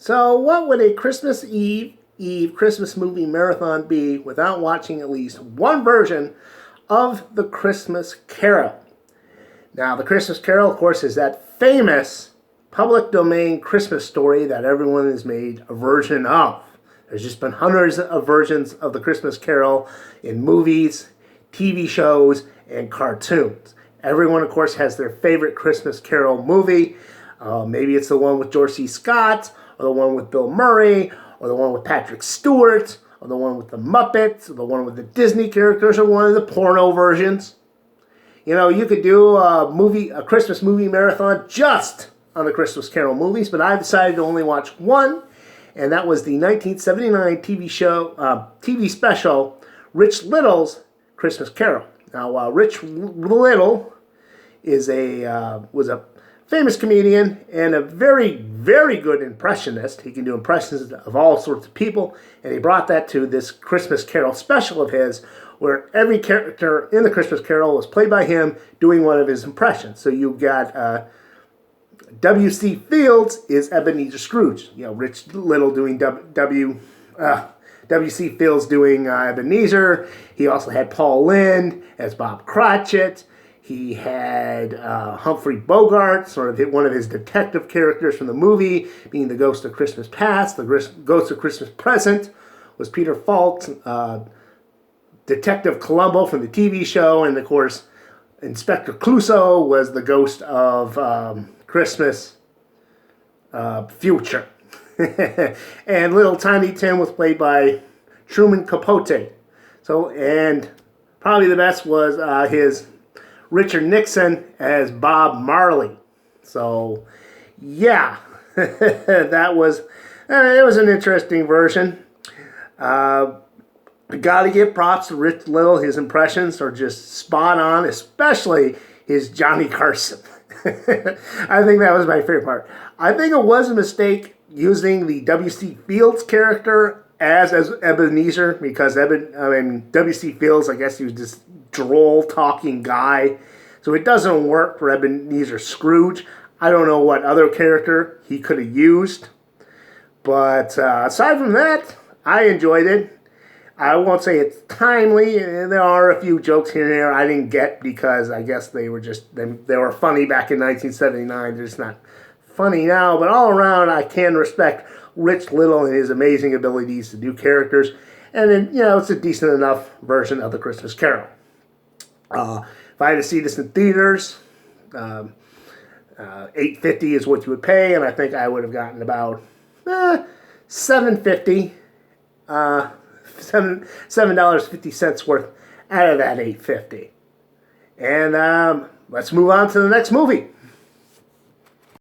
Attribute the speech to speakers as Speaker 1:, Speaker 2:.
Speaker 1: So, what would a Christmas movie marathon be without watching at least one version of the Christmas Carol? Now, the Christmas Carol, of course, is that famous public domain Christmas story that everyone has made a version of. There's just been hundreds of versions of the Christmas Carol in movies, TV shows, and cartoons. Everyone, of course, has their favorite Christmas Carol movie. Maybe it's the one with George C. Scott, or the one with Bill Murray, or the one with Patrick Stewart, or the one with the Muppets, or the one with the Disney characters, or one of the porno versions. You know, you could do a Christmas movie marathon just on the Christmas Carol movies, but I decided to only watch one, and that was the 1979 TV special, Ritch Little's Christmas Carol. Now, Ritch Little was a famous comedian and a very, very good impressionist. He can do impressions of all sorts of people, and he brought that to this Christmas Carol special of his, where every character in the Christmas Carol was played by him doing one of his impressions. So you've got W.C. Fields is Ebenezer Scrooge. You know, Ritch Little doing W.C. Fields doing Ebenezer. He also had Paul Lynde as Bob Cratchit. He had Humphrey Bogart, sort of one of his detective characters from the movie, being the Ghost of Christmas Past. The Ghost of Christmas Present was Peter Falk, Detective Columbo from the TV show, and of course, Inspector Clouseau was the ghost of Christmas Future. And Little Tiny Tim was played by Truman Capote. So, and probably the best was his Richard Nixon as Bob Marley. So, yeah, it was an interesting version. Gotta give props to Ritch Little. His impressions are just spot on, especially his Johnny Carson. I think that was my favorite part. I think it was a mistake using the W.C. Fields character as Ebenezer, because W.C. Fields, I guess he was this droll talking guy, so it doesn't work for Ebenezer Scrooge. I don't know what other character he could have used, but aside from that, I enjoyed it. I won't say it's timely. There are a few jokes here and there I didn't get because I guess they were funny back in 1979. They're just not funny now. But all around, I can respect Ritch Little and his amazing abilities to do characters. And then, you know, it's a decent enough version of the Christmas Carol. If I had to see this in theaters, $8.50 is what you would pay, and I think I would have gotten about $7.50. $7.50 worth out of that $8.50. And let's move on to the next movie.